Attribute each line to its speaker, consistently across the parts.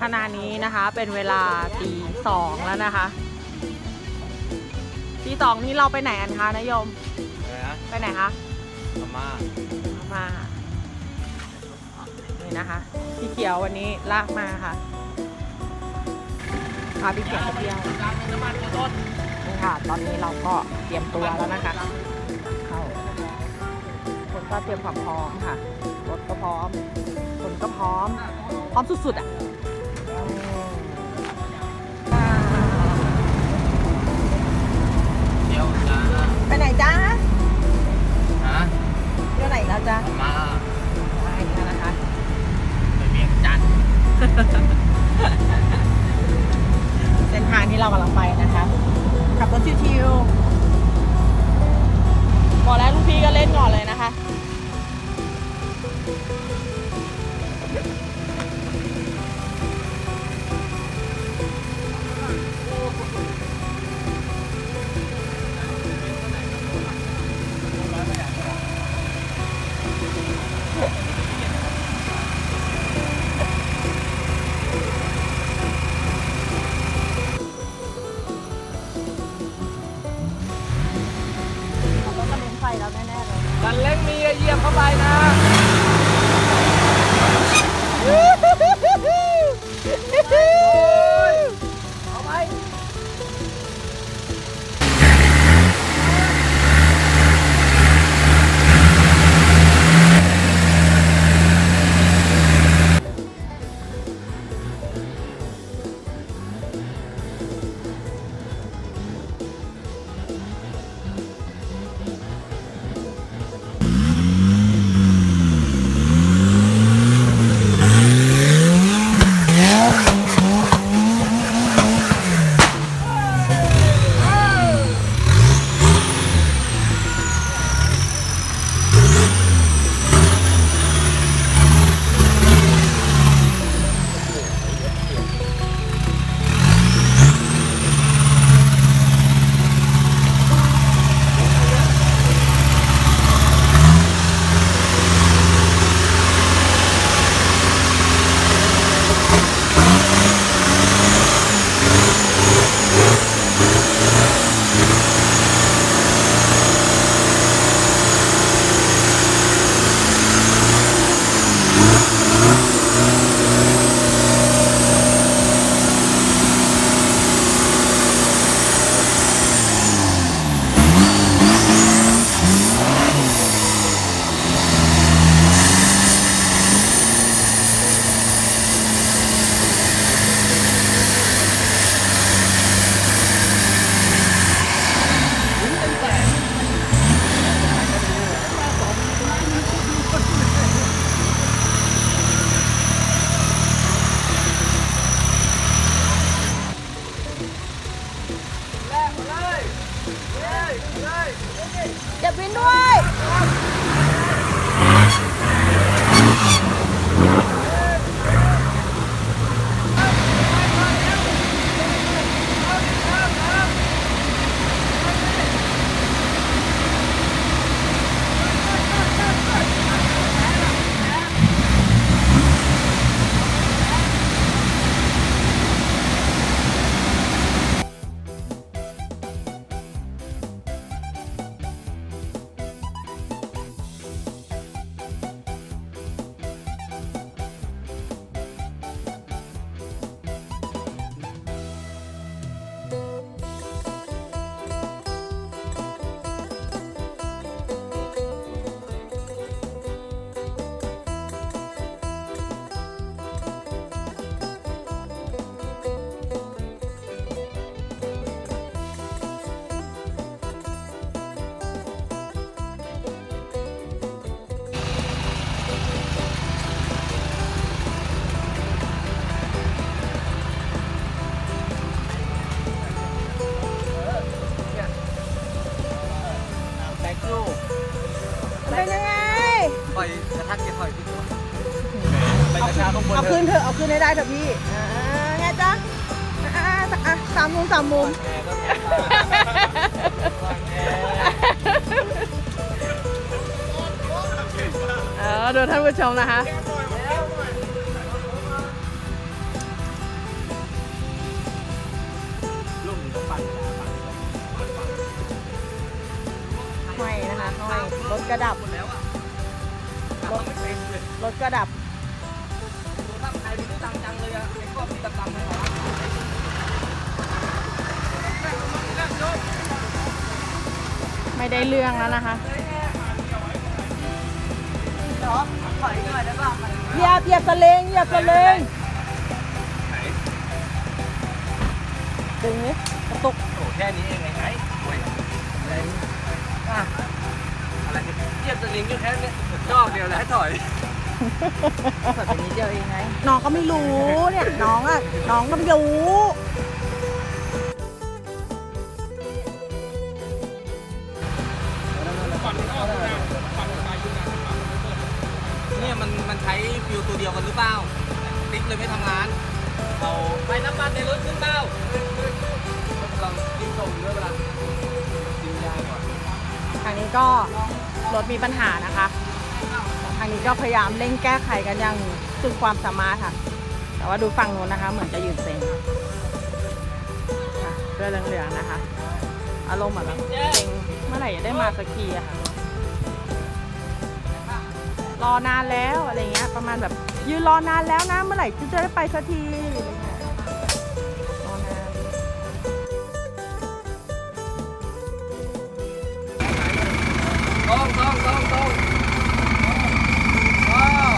Speaker 1: ขณะนี้นะคะเป็นเวลาตีสองแล้วนะคะตีสองนี้เราไปไหนกันคะนายมไปไหนคะ
Speaker 2: พม่า
Speaker 1: มานี่นะคะพี่เขียววันนี้ลากมาค่ะพาพี่เขียวไปเที่ยวนี่ค่ะตอนนี้เราก็เตรียมตัวแล้วนะคะเข้าคนก็เตรียมความพร้อมค่ะรถก็พร้อมคนก็พร้อมสุดๆอ่ะ
Speaker 2: เที่ยวจ้า
Speaker 1: ไปไหนจ้า
Speaker 2: ฮะ
Speaker 1: เที่ยวไหนแล้วจ้า
Speaker 2: พม่า
Speaker 1: ไปแล้วนะคะ
Speaker 2: ไปเวียงจันทร์
Speaker 1: เส้นทางที่เรากำลังไปนะคะขับรถชิวๆบอกแล้วลูกพี่ก็เล่นก่อนเลยนะคะเขาต้องเล่นไฟแล้วแน่ๆเลย
Speaker 2: ดันเล็กมีเหยียบเข้าไปนะ เอาไป
Speaker 1: อย่าบินด้วย
Speaker 2: แบกยู
Speaker 1: เป็นยังไง
Speaker 2: ปล่อยกระทักจะปล่อยที่ตัวไปกระชากข้างบน
Speaker 1: เอาขึ้นเถอะเอาขึ้นให้ได้เถอะพี่ไงจ๊ะสามมุมดูท่านผู้ชมนะคะ ก็ดับ
Speaker 2: หมดแล้วอ่ะรถไม่เต็มเลย
Speaker 1: รถก็ดับ
Speaker 2: ตัวตั้งไทยไม่ได้ตังจังเลยอ่ะไอ้กล้องที่ดำๆเลยเหรอ
Speaker 1: ไม่ได้เรื่องแล้วนะคะ
Speaker 2: ถอยหน่อยได้ป่ะ
Speaker 1: เหยียบสเลง
Speaker 2: ไหน
Speaker 1: ดึงนี้กระตุก
Speaker 2: โอ้แค่นี้เองไงไงโอ้ยอะไรอะไรเนี่ยเทียบสลิงก็แค่เนี้ยนอกเดียวแล้วให้ถอย
Speaker 1: แบบนี้เดียวเองไงน้องก็ไม่รู้เนี่ยน้องก็ไม่รู้
Speaker 2: เนี่ยมันใช้ฟิวตัวเดียวกันหรือเปล่าติ๊กเลยไม่ทำงานเอาไปน้ำมันในรถขึ้นเปล่าเราดิ้นส่งด้วยเวลาดิ้นยากกว่า
Speaker 1: ทางนี้ก็รถมีปัญหานะคะทางนี้ก็พยายามเร่งแก้ไขกันอย่างสุดความสามารถค่ะ แต่ว่าดูฝั่งโน้นนะคะ เหมือนจะยืนเซ็งค่ะเสื้อเหลืองๆนะคะ อารมณ์แบบเซ็งเมื่อไหร่จะได้มาสักทีอะค่ะรอนานแล้วอะไรเงี้ยประมาณแบบยืนรอนานแล้วนะเมื่อไหร่จะได้ไปสักทีอะไรเงี้ยรอนาน
Speaker 2: ต้องว้าว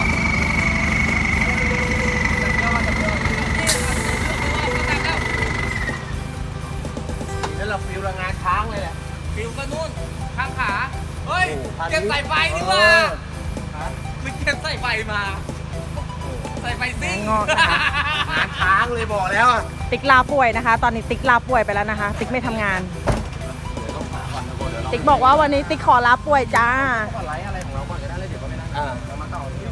Speaker 2: แล้วเราฟิวงานค้างเลยแหละฟิวก็นู่นข้างขาเฮ้ยเก็บสายไฟนี่ว่าคือเก็บสายไฟมาสายไฟซิ่ง
Speaker 1: งอกนะคะ
Speaker 2: งานค้างเลยบอกแล้ว
Speaker 1: ติ๊กลาป่วยนะคะ ตอนนี้ติ๊กลาป่วยไปแล้วนะคะ ติ๊กไม่ทำงาน ติ๊กบอกว่าวันนี้ติ๊กขอลาป่วยจ้า
Speaker 2: ก็ไลฟ์อะไรของเราก่อนก็ได้เลยเดี๋ยวก็ไม่ได้เรามาต่อที่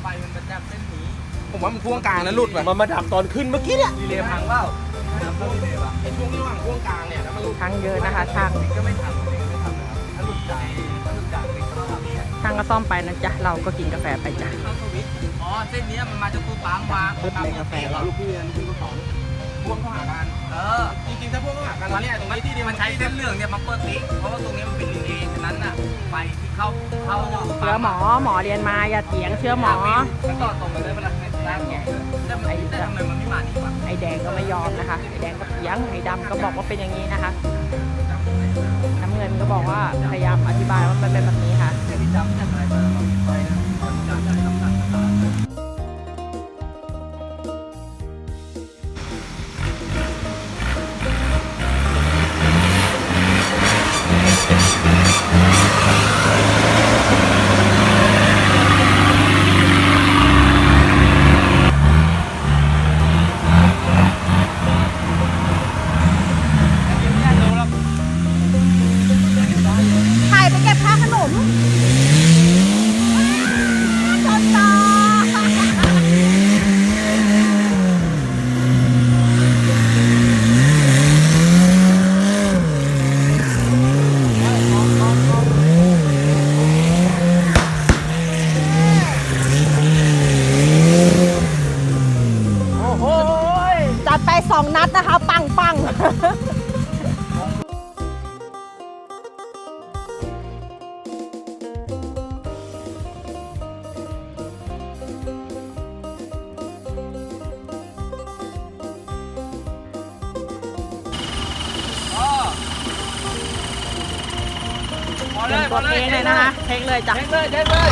Speaker 2: ไฟมันจะเส้นนี้ผมว่ามันพ่วงกลางแล้วหลุดมันมาดับตอนขึ้นเมื่อกี้เนี่ยรีเลย์พังเปล่ารีเลย์ป่ะไอ้ช่วงที่ระหว่างพ่วงกลางเนี่ยแล้วมันหลุด
Speaker 1: ช่างเยอะนะคะช่าง
Speaker 2: ก็ไม่ทำนะครับถ้าหลุดจากติ๊กก็ทำเนี่ย
Speaker 1: ช่างก็ซ่อมไปนะจ๊ะ เราก็กินกาแฟไปจ้ะ
Speaker 2: เข้าสวิตช์อ๋อเส้นนี้มันมาจากตู้ปั๊มมา
Speaker 1: ปึ๊บเลยกาแฟ
Speaker 2: ลูกพี่ก็สอนพ่วงเข้าหากันจริงๆถ้าพ่วงเข้าหากันแล้วเนี่ยตรงนี้ที่เดียวมันใช้เส้นเหลืองเนี่ยมาเปิดติ๊กเพราะว่าตรงนี้มันเป็นรีเลย์ฉะนั้นน่ะไฟที่เข้า
Speaker 1: เชื่อหมอเรียนมาอย่าเถียงเชื่อหมอ
Speaker 2: มันต่อตรงกันเลยเวลาแรกเนี่ยแต่ทำไมมันไม่มานี่วะ
Speaker 1: ไอแดงก็ไม่ยอมนะคะ ไอแดงก็เถียง ไอดำก็บอกว่าเป็นอย่างนี้นะคะ น้ำเงินก็บอกว่าพยายามอธิบายว่ามันเป็นแบบนี้ค่ะ
Speaker 2: ที่จำจากอะไรมาเราไปนะจำจากคำสั่งต่าง
Speaker 1: ถ่ายไปเก็บค่าขนมจนตาโอ้โหจัดไป2 นัดนะคะ ปัง
Speaker 2: พอ
Speaker 1: เต
Speaker 2: เล
Speaker 1: รียม
Speaker 2: ย
Speaker 1: ตัวเทคเลยนะคะเทคเลยจ้ะ
Speaker 2: เทคเลย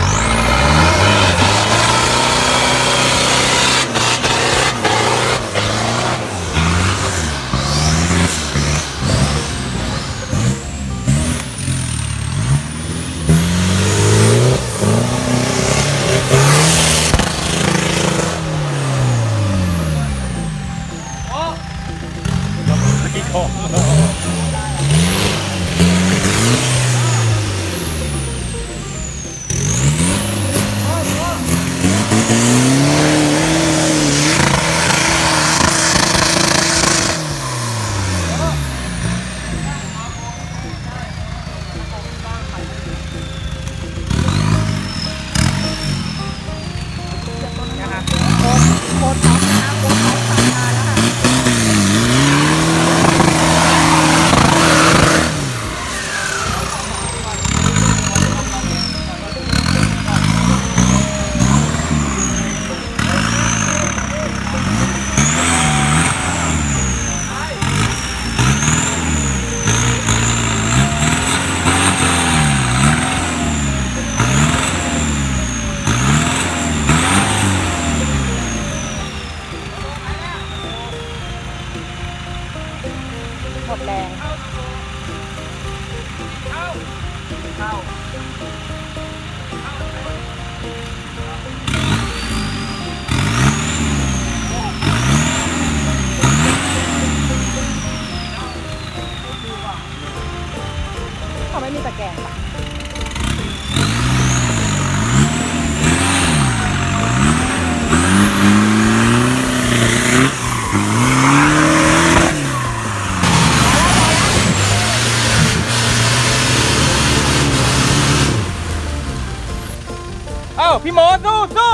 Speaker 2: เอ้าพี่โมสู้สู้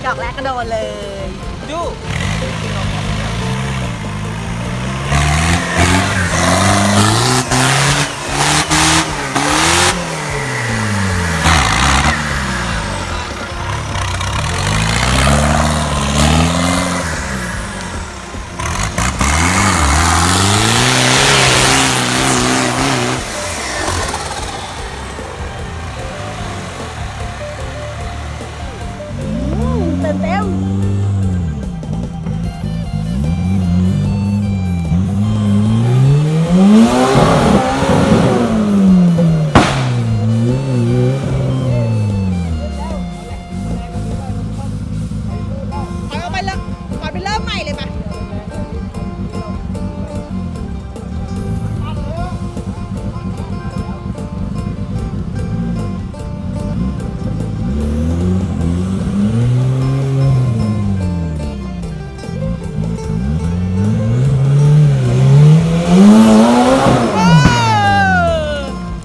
Speaker 1: ดอกแรกก็โดนเลย
Speaker 2: จู้
Speaker 1: เต็มเต็มถอยออกไปเลยถอยไปเริ่มใหม่เลยมา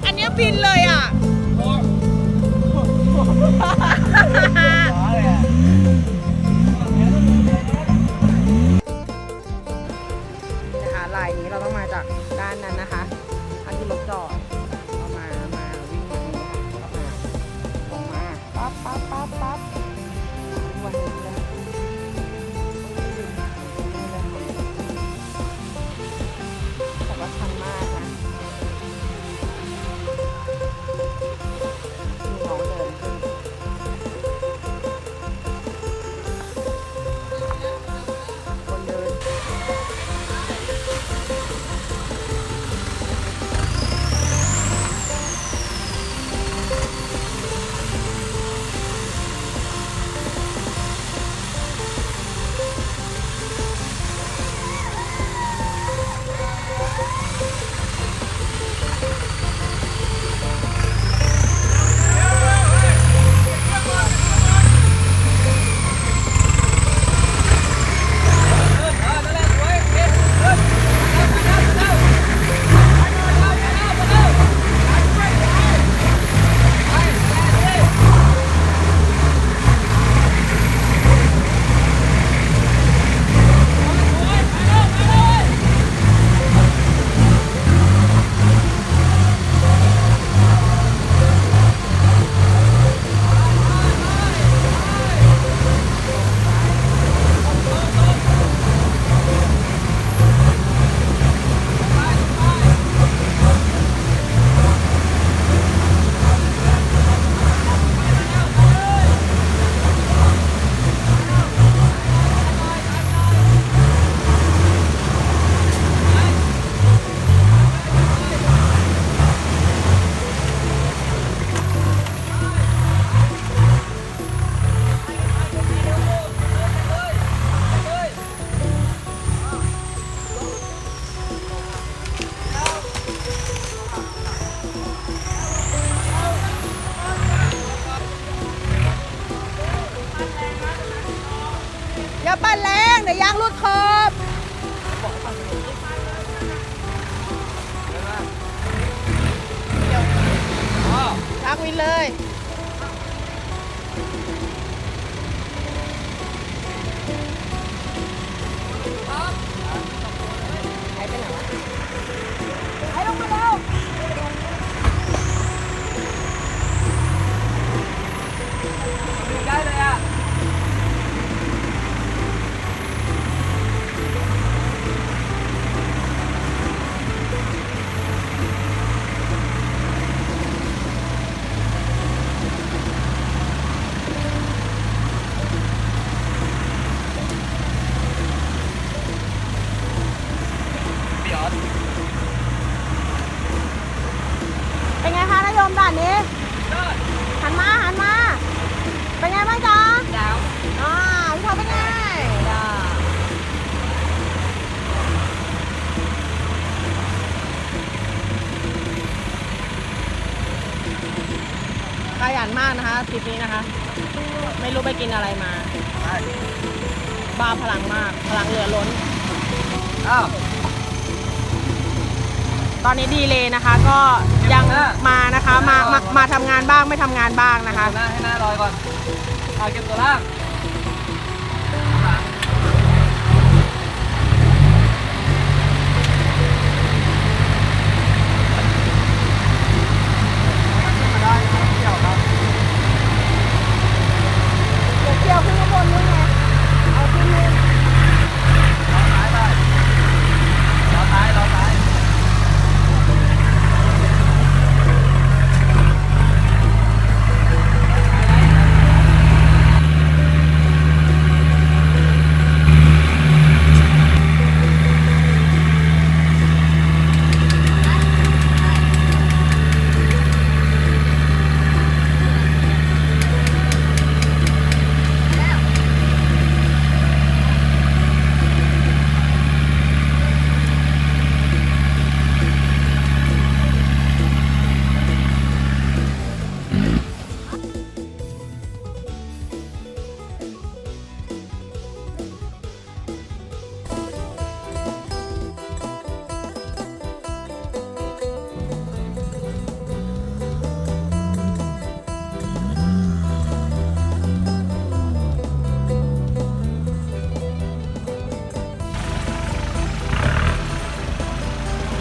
Speaker 1: อันนี้บินเลยอ่ะ นะคะลายนี้เราต้องมาจากด้านนั้นนะคะ อันที่รถจอดเรามาวิ่งมานี้ค่ะออกมาปั๊บวันนี้เลยแต่ว่าชันมากนะมีน้องเดินขึ้นคนเดิน อย่าปั่นแรงเดี๋ยวยางรุดขอบลากวินเลยไอ้ไปไหนวะไอ้ลงมาเร็ว
Speaker 2: ได้เลยอ่ะ
Speaker 1: มด่านนี้หันมาเป็นไงบ้างจ๊ะ
Speaker 2: ดาว
Speaker 1: พี่ท็อปเป็นไงขยันมากนะคะทริปนี้นะคะ ไม่รู้ไปกินอะไรมาบ้าพลังมากพลังเหลือล้น
Speaker 2: อ้าว
Speaker 1: ตอนนี้ดีเลยนะคะ ก็ยังมานะคะมาทำงานบ้างไม่ทำงานบ้างนะคะ
Speaker 2: หน้าให้หน้าลอยก่อนเอาเก็บตัวล่าง
Speaker 1: เกี่ยวขึ้นข้างบนนู้นไงเอาขึ้นนู้น
Speaker 2: รอซ้าย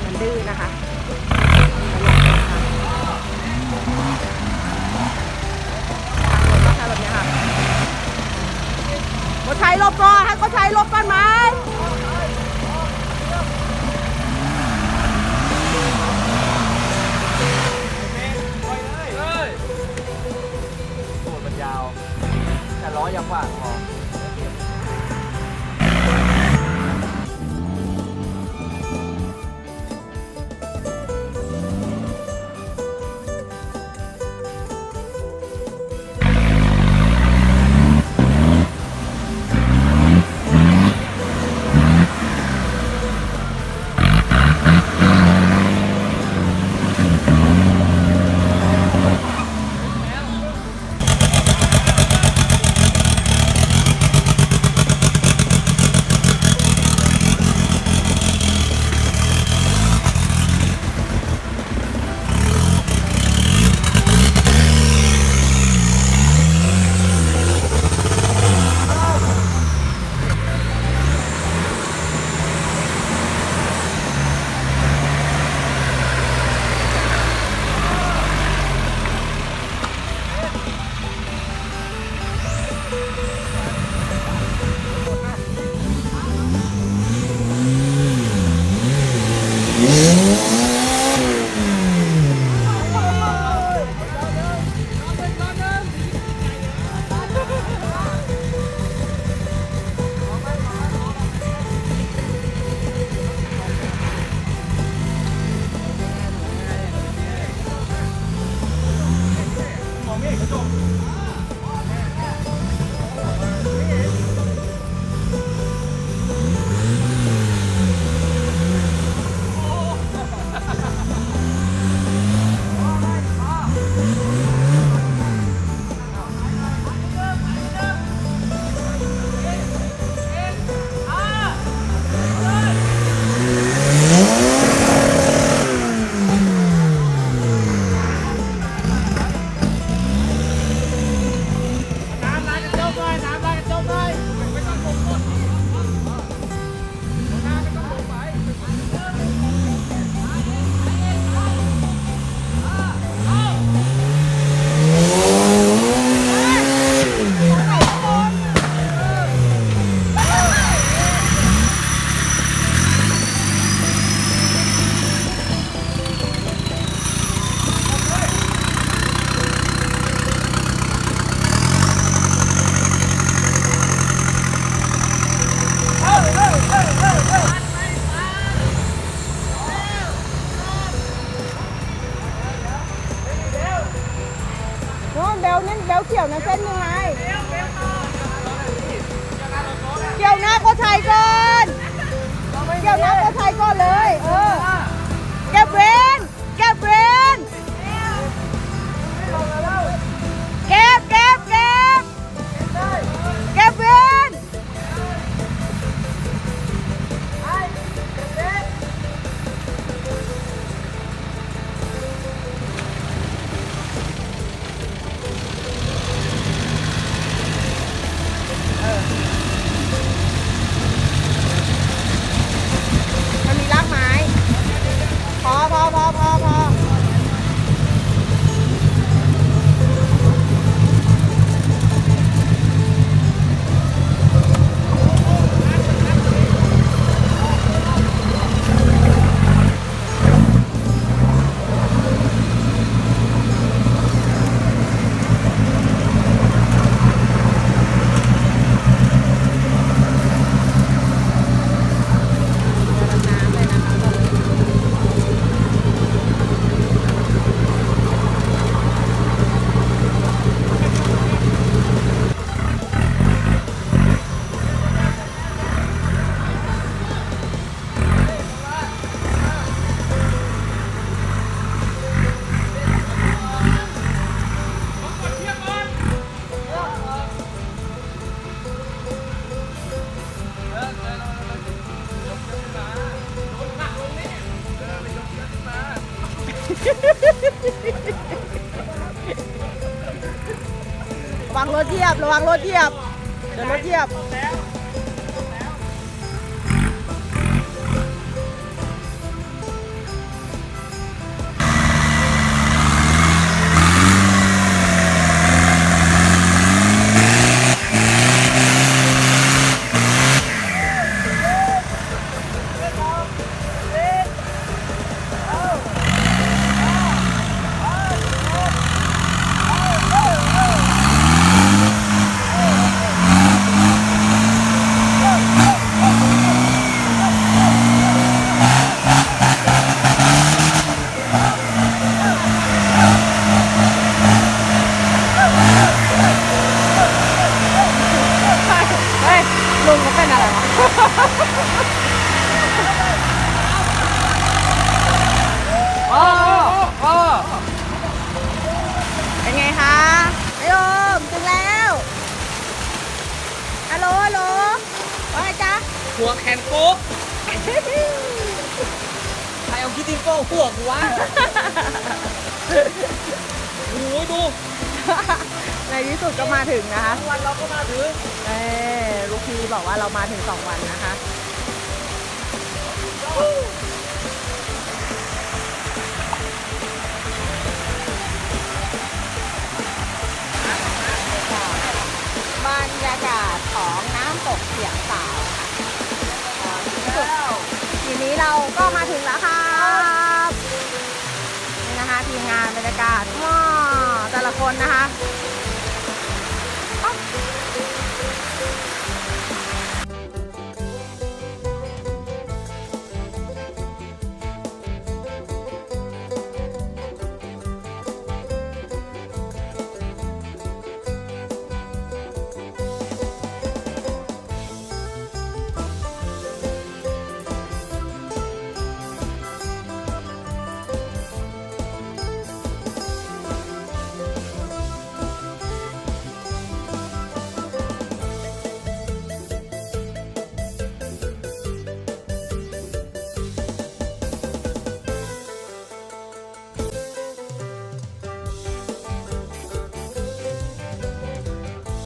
Speaker 1: มันดื้อนะคะแบบนี้ค่ะก็ใช้ลบก่อนให้ก็ใช้ลบก่อนไหม
Speaker 2: ตูดมันยาวแต่ล้อยังกว้างพอ
Speaker 1: เบลเขียวนะเส้นหนึ่งไงเกี่ยวหน้าโกชัยก่อนเกี่ยวหน้าโกชัยก่อนเลยแกบเวนเก็บเวนเก็บเวนมันมีรากไม้พอระวังรถเหยียบเดี๋ยวรถเหยียบเฮ้ยลุงเขาเป็นอะไรวะเป็นไงคะไอโอมถึงแล้วฮัลโหลว่าไงจ๊ะ
Speaker 2: หัวแขนโก๊กใครเอาคิดติงโก้หัวกูวะโอ้ยดู
Speaker 1: ในที่สุดก็มาถึงนะคะ
Speaker 2: วันเราก็มาถึง
Speaker 1: ลูกพี่บอกว่าเรามาถึง2 วันนะคะ บรรยากาศของน้ำตกเสียงสาวค่ะทีนี้เราก็มาถึงแล้วครับนี่นะคะทีมงานบรรยากาศว้าแต่ละคนนะคะ